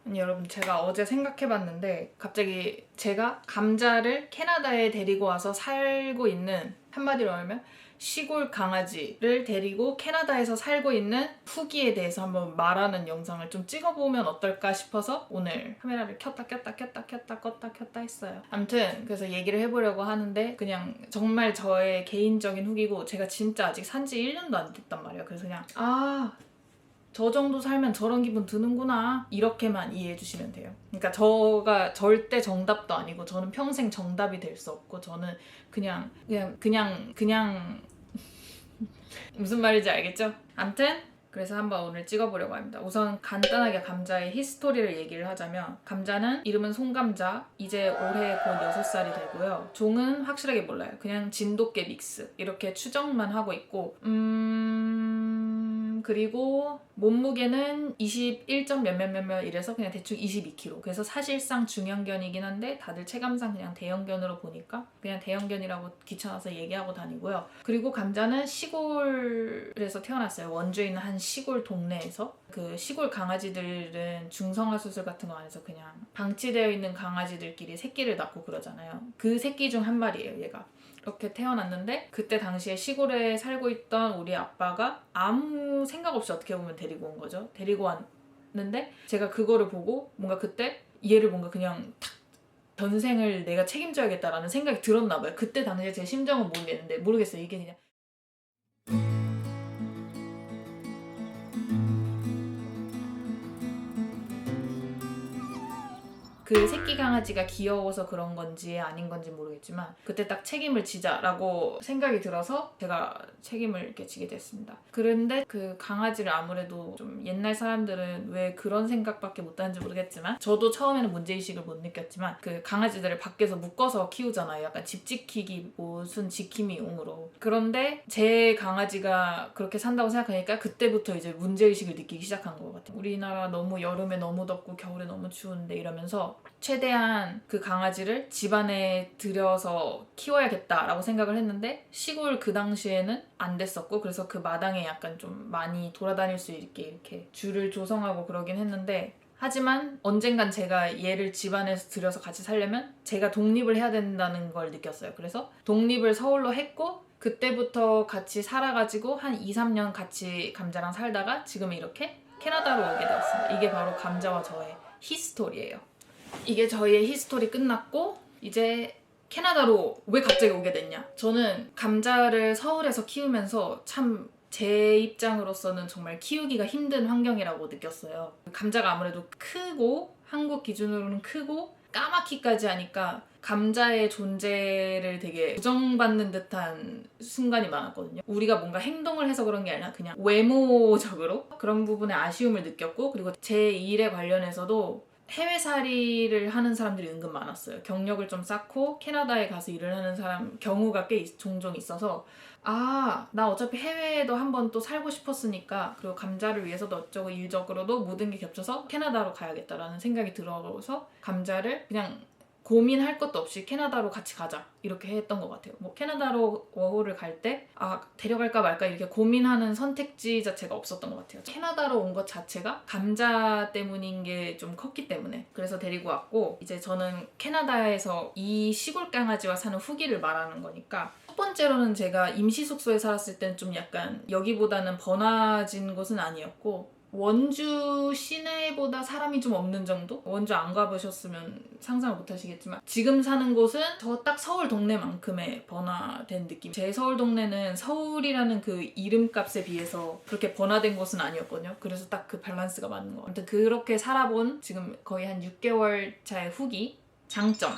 아니, 여러분 제가 어제 생각해봤는데 갑자기 제가 감자를 캐나다에 데리고 와서 살고 있는, 한마디로 하면 시골 강아지를 데리고 캐나다에서 살고 있는 후기에 대해서 한번 말하는 영상을 좀 찍어보면 어떨까 싶어서 오늘 카메라를 켰다 껐다 했어요. 아무튼 그래서 얘기를 해보려고 하는데 그냥 정말 저의 개인적인 후기고, 제가 진짜 아직 산지 1년도 안 됐단 말이에요. 그래서 그냥 저 정도 살면 저런 기분 드는구나, 이렇게만 이해해 주시면 돼요. 그러니까 저가 절대 정답도 아니고 저는 평생 정답이 될 수 없고, 저는 그냥 무슨 말인지 알겠죠? 암튼 그래서 한번 오늘 찍어보려고 합니다. 우선 간단하게 감자의 히스토리를 얘기를 하자면, 감자는 이름은 송감자, 이제 올해 곧 6살이 되고요. 종은 확실하게 몰라요. 그냥 진돗개 믹스 이렇게 추정만 하고 있고, 그리고 몸무게는 21점 몇몇몇몇 이래서 그냥 대충 22kg. 그래서 사실상 중형견이긴 한데 다들 체감상 그냥 대형견으로 보니까 그냥 대형견이라고 귀찮아서 얘기하고 다니고요. 그리고 감자는 시골에서 태어났어요. 원주에 있는 한 시골 동네에서. 그 시골 강아지들은 중성화 수술 같은 거 안 해서 그냥 방치되어 있는 강아지들끼리 새끼를 낳고 그러잖아요. 그 새끼 중 한 마리예요, 얘가. 이렇게 태어났는데, 그때 당시에 시골에 살고 있던 우리 아빠가 아무 생각 없이 어떻게 보면 데리고 온 거죠. 데리고 왔는데 제가 그거를 보고 뭔가 그때 얘를 뭔가 그냥 탁 전생을 내가 책임져야겠다라는 생각이 들었나 봐요. 그때 당시에 제 심정은 모르겠어요. 이게 그냥 그 새끼 강아지가 귀여워서 그런 건지 아닌 건지 모르겠지만 그때 딱 책임을 지자라고 생각이 들어서 제가 책임을 이렇게 지게 됐습니다. 그런데 그 강아지를 아무래도 좀 옛날 사람들은 왜 그런 생각밖에 못하는지 모르겠지만, 저도 처음에는 문제의식을 못 느꼈지만 그 강아지들을 밖에서 묶어서 키우잖아요. 약간 집 지키기 무슨 지킴이 용으로. 그런데 제 강아지가 그렇게 산다고 생각하니까 그때부터 이제 문제의식을 느끼기 시작한 것 같아요. 우리나라 너무 여름에 너무 덥고 겨울에 너무 추운데 이러면서 최대한 그 강아지를 집안에 들여서 키워야겠다라고 생각을 했는데, 시골 그 당시에는 안 됐었고, 그래서 그 마당에 약간 좀 많이 돌아다닐 수 있게 이렇게 줄을 조성하고 그러긴 했는데, 하지만 언젠간 제가 얘를 집안에서 들여서 같이 살려면 제가 독립을 해야 된다는 걸 느꼈어요. 그래서 독립을 서울로 했고, 그때부터 같이 살아가지고 한 2, 3년 같이 감자랑 살다가 지금 이렇게 캐나다로 오게 되었습니다. 이게 바로 감자와 저의 히스토리예요. 이게 저희의 히스토리 끝났고, 이제 캐나다로 왜 갑자기 오게 됐냐. 저는 감자를 서울에서 키우면서 참 제 입장으로서는 정말 키우기가 힘든 환경이라고 느꼈어요. 감자가 아무래도 크고, 한국 기준으로는 크고 까맣기까지 하니까 감자의 존재를 되게 부정받는 듯한 순간이 많았거든요. 우리가 뭔가 행동을 해서 그런 게 아니라 그냥 외모적으로 그런 부분에 아쉬움을 느꼈고, 그리고 제 일에 관련해서도 해외살이를 하는 사람들이 은근 많았어요. 경력을 좀 쌓고 캐나다에 가서 일을 하는 사람 경우가 꽤 종종 있어서, 나 어차피 해외에도 한번 또 살고 싶었으니까, 그리고 감자를 위해서도 어쩌고 일적으로도 모든 게 겹쳐서 캐나다로 가야겠다라는 생각이 들어서 감자를 그냥 고민할 것도 없이 캐나다로 같이 가자 이렇게 했던 것 같아요. 뭐 캐나다로 워홀을 갈 때 데려갈까 말까 이렇게 고민하는 선택지 자체가 없었던 것 같아요. 캐나다로 온 것 자체가 감자 때문인 게 좀 컸기 때문에 그래서 데리고 왔고, 이제 저는 캐나다에서 이 시골 강아지와 사는 후기를 말하는 거니까, 첫 번째로는 제가 임시 숙소에 살았을 땐 좀 약간 여기보다는 번화진 곳은 아니었고, 원주 시내보다 사람이 좀 없는 정도? 원주 안 가보셨으면 상상을 못 하시겠지만, 지금 사는 곳은 저 딱 서울 동네만큼의 번화된 느낌. 제 서울 동네는 서울이라는 그 이름값에 비해서 그렇게 번화된 곳은 아니었거든요. 그래서 딱 그 밸런스가 맞는 것 같아요. 아무튼 그렇게 살아본 지금 거의 한 6개월 차의 후기. 장점.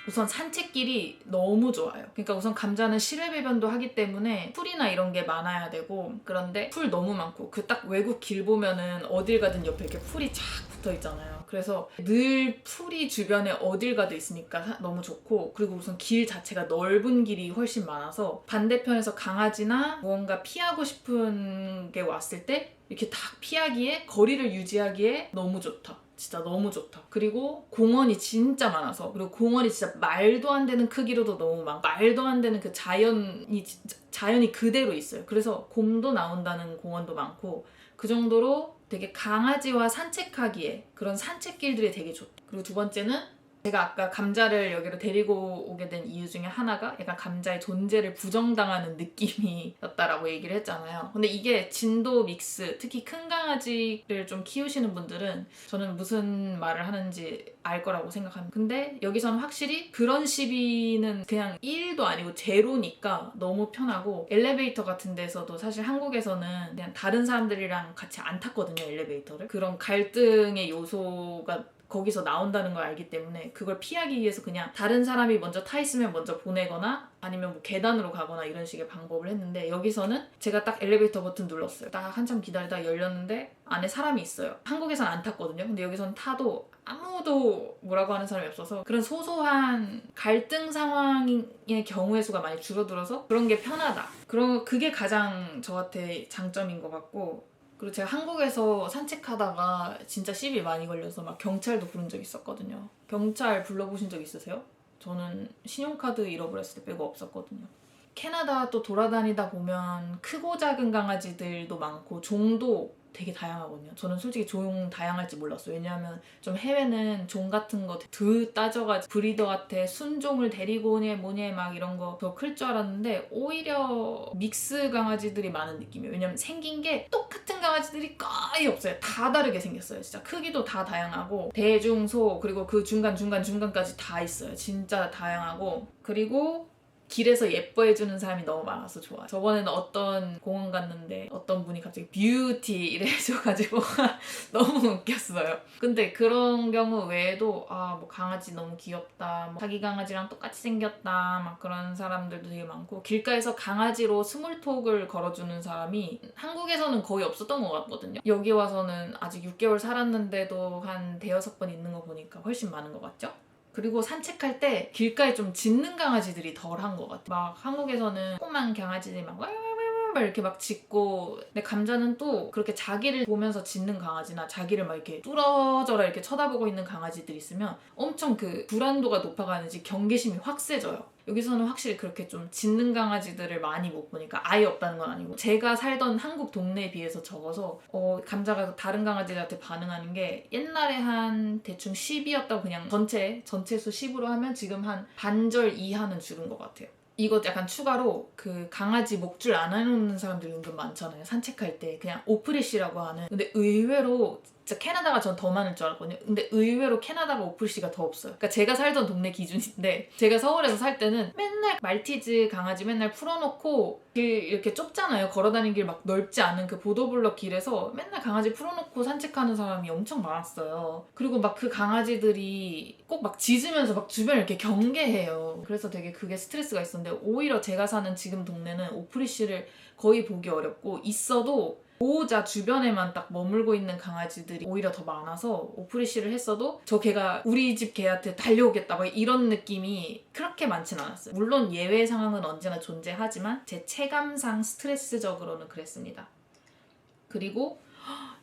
우선 산책길이 너무 좋아요. 그러니까 우선 감자는 실외 배변도 하기 때문에 풀이나 이런 게 많아야 되고, 그런데 풀 너무 많고, 그 딱 외국 길 보면은 어딜 가든 옆에 이렇게 풀이 쫙 붙어 있잖아요. 그래서 늘 풀이 주변에 어딜 가도 있으니까 너무 좋고, 그리고 우선 길 자체가 넓은 길이 훨씬 많아서 반대편에서 강아지나 무언가 피하고 싶은 게 왔을 때 이렇게 딱 피하기에, 거리를 유지하기에 너무 좋다. 진짜 너무 좋다. 그리고 공원이 진짜 많아서, 그리고 공원이 진짜 말도 안 되는 크기로도 너무 많고, 말도 안 되는 그 자연이 진짜 자연이 그대로 있어요. 그래서 곰도 나온다는 공원도 많고, 그 정도로 되게 강아지와 산책하기에 그런 산책길들이 되게 좋다. 그리고 두 번째는 제가 아까 감자를 여기로 데리고 오게 된 이유 중에 하나가 약간 감자의 존재를 부정당하는 느낌이었다라고 얘기를 했잖아요. 근데 이게 진도 믹스, 특히 큰 강아지를 좀 키우시는 분들은 저는 무슨 말을 하는지 알 거라고 생각합니다. 근데 여기서는 확실히 그런 시비는 그냥 1도 아니고 제로니까 너무 편하고, 엘리베이터 같은 데서도 사실 한국에서는 그냥 다른 사람들이랑 같이 안 탔거든요, 엘리베이터를. 그런 갈등의 요소가 거기서 나온다는 걸 알기 때문에 그걸 피하기 위해서 그냥 다른 사람이 먼저 타 있으면 먼저 보내거나 아니면 뭐 계단으로 가거나 이런 식의 방법을 했는데, 여기서는 제가 딱 엘리베이터 버튼 눌렀어요. 딱 한참 기다리다 열렸는데 안에 사람이 있어요. 한국에서는 안 탔거든요. 근데 여기서는 타도 아무도 뭐라고 하는 사람이 없어서 그런 소소한 갈등 상황의 경우의 수가 많이 줄어들어서 그런 게 편하다. 그게 가장 저한테 장점인 것 같고, 그리고 제가 한국에서 산책하다가 진짜 시비 많이 걸려서 막 경찰도 부른 적 있었거든요. 경찰 불러보신 적 있으세요? 저는 신용카드 잃어버렸을 때 빼고 없었거든요. 캐나다 또 돌아다니다 보면 크고 작은 강아지들도 많고 종도 되게 다양하거든요. 저는 솔직히 종 다양할지 몰랐어요. 왜냐하면 좀 해외는 종 같은 거 따져가지고 브리더한테 순종을 데리고 오니 뭐니 막 이런 거 더 클 줄 알았는데 오히려 믹스 강아지들이 많은 느낌이에요. 왜냐면 생긴 게 똑같은 강아지들이 거의 없어요. 다 다르게 생겼어요. 진짜 크기도 다 다양하고 대, 중, 소, 그리고 그 중간까지 다 있어요. 진짜 다양하고, 그리고 길에서 예뻐해주는 사람이 너무 많아서 좋아요. 저번에는 어떤 공원 갔는데 어떤 분이 갑자기 뷰티 이래 해줘가지고 너무 웃겼어요. 근데 그런 경우 외에도 뭐 강아지 너무 귀엽다, 뭐 자기 강아지랑 똑같이 생겼다, 막 그런 사람들도 되게 많고, 길가에서 강아지로 스몰톡을 걸어주는 사람이 한국에서는 거의 없었던 것 같거든요. 여기 와서는 아직 6개월 살았는데도 한 대여섯 번 있는 거 보니까 훨씬 많은 것 같죠? 그리고 산책할 때 길가에 좀 짖는 강아지들이 덜한 것 같아. 막 한국에서는 조그만 강아지들이 막 이렇게 막 짖고, 근데 감자는 또 그렇게 자기를 보면서 짖는 강아지나 자기를 막 이렇게 뚫어져라 이렇게 쳐다보고 있는 강아지들이 있으면 엄청 그 불안도가 높아가는지 경계심이 확 세져요. 여기서는 확실히 그렇게 좀 짖는 강아지들을 많이 못 보니까, 아예 없다는 건 아니고 제가 살던 한국 동네에 비해서 적어서 감자가 다른 강아지들한테 반응하는 게 옛날에 한 대충 10이었다고, 그냥 전체 수 10으로 하면 지금 한 반절 이하는 줄은 것 같아요. 이거 약간 추가로 그 강아지 목줄 안 해놓는 사람들 은근 많잖아요. 산책할 때 그냥 오프리쉬라고 하는. 근데 의외로 진짜 캐나다가 전 더 많을 줄 알았거든요. 근데 의외로 캐나다가 오프리쉬가 더 없어요. 그러니까 제가 살던 동네 기준인데, 제가 서울에서 살 때는 맨날 말티즈 강아지 맨날 풀어놓고 길 이렇게 좁잖아요. 걸어다니는 길 막 넓지 않은 그 보도블럭 길에서 맨날 강아지 풀어놓고 산책하는 사람이 엄청 많았어요. 그리고 막 그 강아지들이 꼭 막 짖으면서 막 주변을 이렇게 경계해요. 그래서 되게 그게 스트레스가 있었는데, 오히려 제가 사는 지금 동네는 오프리쉬를 거의 보기 어렵고, 있어도 보호자 주변에만 딱 머물고 있는 강아지들이 오히려 더 많아서 오프리쉬를 했어도 저 개가 우리 집 개한테 달려오겠다 막 이런 느낌이 그렇게 많진 않았어요. 물론 예외 상황은 언제나 존재하지만 제 체감상 스트레스적으로는 그랬습니다. 그리고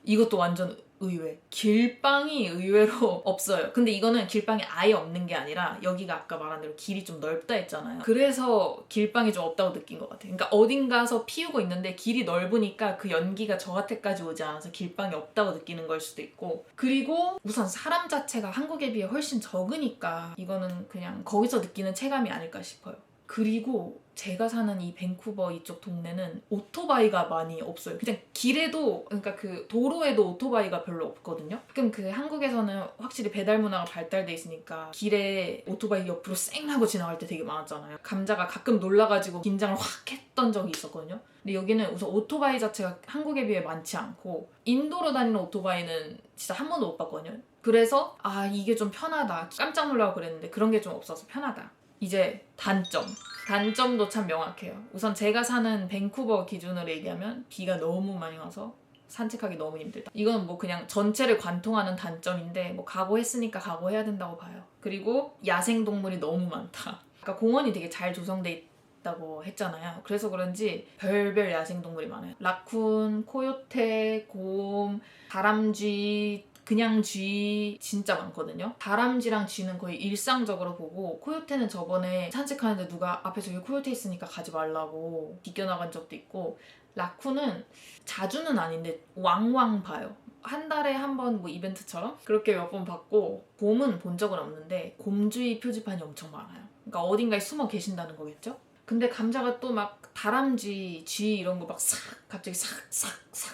이것도 완전 의외. 길빵이 의외로 없어요. 근데 이거는 길빵이 아예 없는 게 아니라, 여기가 아까 말한 대로 길이 좀 넓다 했잖아요. 그래서 길빵이 좀 없다고 느낀 것 같아요. 그러니까 어딘가서 피우고 있는데 길이 넓으니까 그 연기가 저한테까지 오지 않아서 길빵이 없다고 느끼는 걸 수도 있고, 그리고 우선 사람 자체가 한국에 비해 훨씬 적으니까 이거는 그냥 거기서 느끼는 체감이 아닐까 싶어요. 그리고 제가 사는 이 밴쿠버 이쪽 동네는 오토바이가 많이 없어요. 그냥 길에도, 그러니까 그 도로에도 오토바이가 별로 없거든요. 가끔 그 한국에서는 확실히 배달 문화가 발달돼 있으니까 길에 오토바이 옆으로 쌩 하고 지나갈 때 되게 많았잖아요. 감자가 가끔 놀라가지고 긴장을 확 했던 적이 있었거든요. 근데 여기는 우선 오토바이 자체가 한국에 비해 많지 않고, 인도로 다니는 오토바이는 진짜 한 번도 못 봤거든요. 그래서 이게 좀 편하다, 깜짝 놀라고 그랬는데 그런 게 좀 없어서 편하다. 이제 단점도 참 명확해요. 우선 제가 사는 밴쿠버 기준으로 얘기하면 비가 너무 많이 와서 산책하기 너무 힘들다. 이건 뭐 그냥 전체를 관통하는 단점인데, 뭐 각오했으니까 각오해야 된다고 봐요. 그리고 야생동물이 너무 많다. 아까 공원이 되게 잘 조성돼 있다고 했잖아요. 그래서 그런지 별별 야생동물이 많아요. 라쿤, 코요테, 곰, 다람쥐, 그냥 쥐 진짜 많거든요. 다람쥐랑 쥐는 거의 일상적으로 보고, 코요테는 저번에 산책하는데 누가 앞에 저기 코요테 있으니까 가지 말라고 비껴나간 적도 있고, 라쿤은 자주는 아닌데 왕왕 봐요. 한 달에 한 번 뭐 이벤트처럼 그렇게 몇 번 봤고, 곰은 본 적은 없는데 곰주의 표지판이 엄청 많아요. 그러니까 어딘가에 숨어 계신다는 거겠죠? 근데 감자가 또 막 다람쥐, 쥐 이런 거 막 싹 갑자기 싹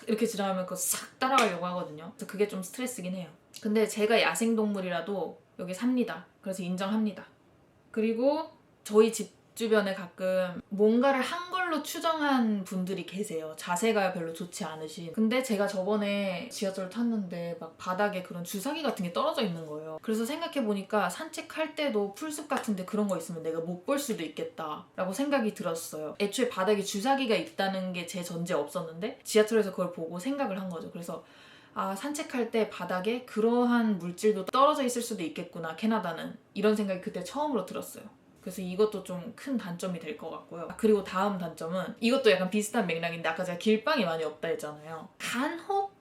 이렇게 지나가면 그거 싹 따라가려고 하거든요. 그래서 그게 좀 스트레스긴 해요. 근데 제가 야생동물이라도 여기 삽니다. 그래서 인정합니다. 그리고 저희 집 주변에 가끔 뭔가를 한 걸로 추정한 분들이 계세요. 자세가 별로 좋지 않으신. 근데 제가 저번에 지하철 탔는데 막 바닥에 그런 주사기 같은 게 떨어져 있는 거예요. 그래서 생각해보니까 산책할 때도 풀숲 같은데 그런 거 있으면 내가 못 볼 수도 있겠다라고 생각이 들었어요. 애초에 바닥에 주사기가 있다는 게 제 전제에 없었는데 지하철에서 그걸 보고 생각을 한 거죠. 그래서 산책할 때 바닥에 그러한 물질도 떨어져 있을 수도 있겠구나, 캐나다는. 이런 생각이 그때 처음으로 들었어요. 그래서 이것도 좀 큰 단점이 될 것 같고요. 그리고 다음 단점은 이것도 약간 비슷한 맥락인데, 아까 제가 길빵이 많이 없다 했잖아요. 간혹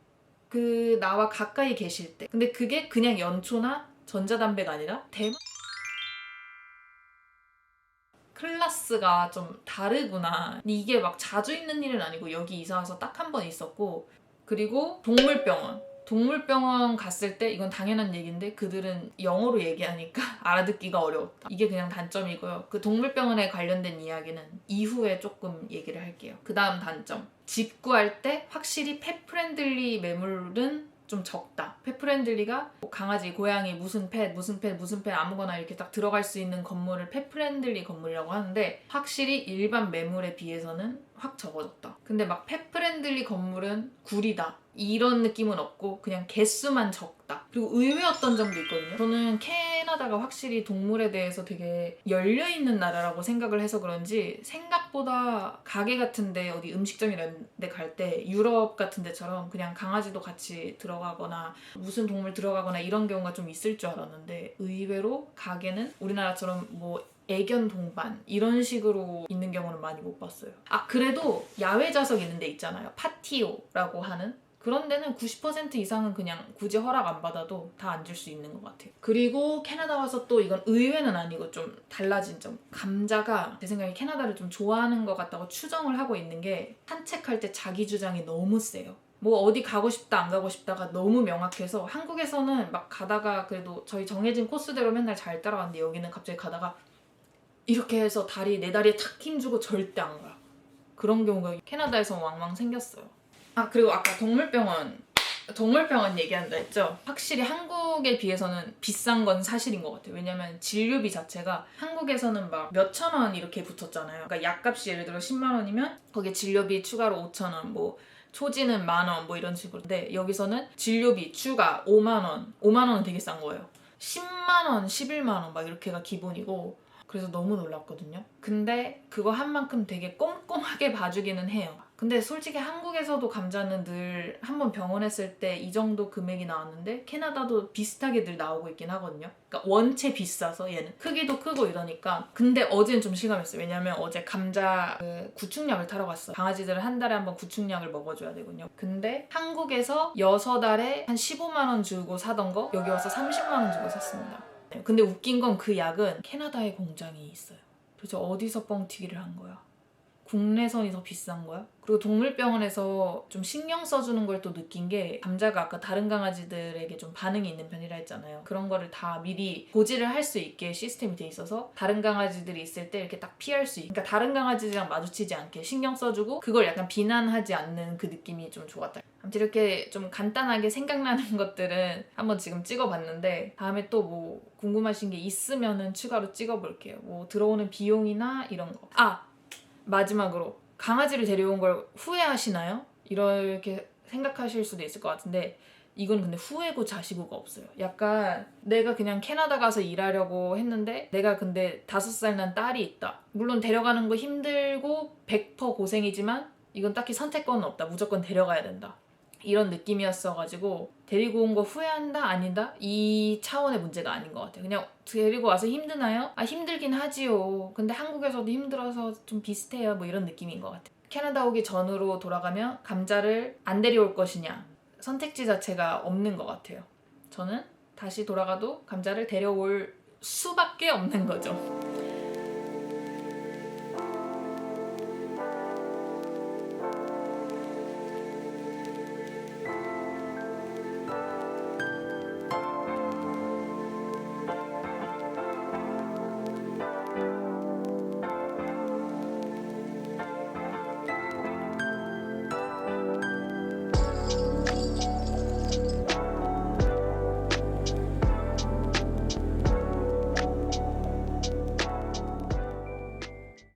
나와 가까이 계실 때, 근데 그게 그냥 연초나 전자담배가 아니라 클래스가 좀 다르구나. 이게 막 자주 있는 일은 아니고 여기 이사 와서 딱 한 번 있었고, 그리고 동물병원 갔을 때, 이건 당연한 얘기인데 그들은 영어로 얘기하니까 알아듣기가 어려웠다. 이게 그냥 단점이고요. 그 동물병원에 관련된 이야기는 이후에 조금 얘기를 할게요. 그 다음 단점. 집 구할 때 확실히 펫프렌들리 매물은 좀 적다. 펫프렌들리가 강아지, 고양이, 무슨 펫 아무거나 이렇게 딱 들어갈 수 있는 건물을 펫프렌들리 건물이라고 하는데, 확실히 일반 매물에 비해서는 확 적어졌다. 근데 막 펫프렌들리 건물은 구리다 이런 느낌은 없고 그냥 개수만 적다. 그리고 의외였던 점도 있거든요. 저는 캐나다가 확실히 동물에 대해서 되게 열려있는 나라라고 생각을 해서 그런지 생각보다 가게 같은데, 어디 음식점 이런 데 갈 때 유럽 같은 데처럼 그냥 강아지도 같이 들어가거나 무슨 동물 들어가거나 이런 경우가 좀 있을 줄 알았는데, 의외로 가게는 우리나라처럼 뭐 애견 동반 이런 식으로 있는 경우는 많이 못 봤어요. 그래도 야외 좌석 있는 데 있잖아요. 파티오라고 하는 그런 데는 90% 이상은 그냥 굳이 허락 안 받아도 다 앉을 수 있는 것 같아요. 그리고 캐나다 와서 또 이건 의외는 아니고 좀 달라진 점. 감자가 제 생각에 캐나다를 좀 좋아하는 것 같다고 추정을 하고 있는 게, 산책할 때 자기 주장이 너무 세요. 뭐 어디 가고 싶다 안 가고 싶다가 너무 명확해서, 한국에서는 막 가다가 그래도 저희 정해진 코스대로 맨날 잘 따라왔는데 여기는 갑자기 가다가 이렇게 해서 내 다리에 탁 힘주고 절대 안 가. 그런 경우가 캐나다에서 왕왕 생겼어요. 그리고 아까 동물병원 얘기한다 했죠? 확실히 한국에 비해서는 비싼 건 사실인 것 같아요. 왜냐면 진료비 자체가 한국에서는 막 몇천 원 이렇게 붙었잖아요. 그러니까 약값이 예를 들어 10만 원이면 거기에 진료비 추가로 5천 원, 뭐 초지는 만 원, 뭐 이런 식으로. 근데 여기서는 진료비 추가 5만 원, 5만 원은 되게 싼 거예요. 10만 원, 11만 원 막 이렇게가 기본이고, 그래서 너무 놀랐거든요. 근데 그거 한 만큼 되게 꼼꼼하게 봐주기는 해요. 근데 솔직히 한국에서도 감자는 늘 한번 병원했을 때 이 정도 금액이 나왔는데 캐나다도 비슷하게 늘 나오고 있긴 하거든요. 그러니까 원체 비싸서 얘는 크기도 크고 이러니까. 근데 어제는 좀 실감했어요. 왜냐면 어제 감자 구충약을 타러 갔어요. 강아지들은 한 달에 한 번 구충약을 먹어줘야 되거든요. 근데 한국에서 6알에 한 15만 원 주고 사던 거 여기 와서 30만 원 주고 샀습니다. 근데 웃긴 건 그 약은 캐나다에 공장이 있어요. 그래서 어디서 뻥튀기를 한 거야? 국내선이 더 비싼 거야? 그리고 동물병원에서 좀 신경 써주는 걸 또 느낀 게, 감자가 아까 다른 강아지들에게 좀 반응이 있는 편이라 했잖아요. 그런 거를 다 미리 고지를 할 수 있게 시스템이 돼 있어서 다른 강아지들이 있을 때 이렇게 딱 피할 수 있게, 그러니까 다른 강아지들이랑 마주치지 않게 신경 써주고 그걸 약간 비난하지 않는 그 느낌이 좀 좋았다. 아무튼 이렇게 좀 간단하게 생각나는 것들은 한번 지금 찍어봤는데, 다음에 또 뭐 궁금하신 게 있으면은 추가로 찍어볼게요. 뭐 들어오는 비용이나 이런 거. 마지막으로, 강아지를 데려온 걸 후회하시나요? 이렇게 생각하실 수도 있을 것 같은데, 이건 근데 후회고 자시고가 없어요. 약간 내가 그냥 캐나다 가서 일하려고 했는데, 내가 근데 5살 난 딸이 있다. 물론 데려가는 거 힘들고 100% 고생이지만 이건 딱히 선택권은 없다. 무조건 데려가야 된다. 이런 느낌이었어가지고 데리고 온 거 후회한다? 아니다? 이 차원의 문제가 아닌 것 같아요. 그냥 데리고 와서 힘드나요? 힘들긴 하지요. 근데 한국에서도 힘들어서 좀 비슷해요. 뭐 이런 느낌인 것 같아요. 캐나다 오기 전으로 돌아가면 감자를 안 데려올 것이냐, 선택지 자체가 없는 것 같아요. 저는 다시 돌아가도 감자를 데려올 수밖에 없는 거죠.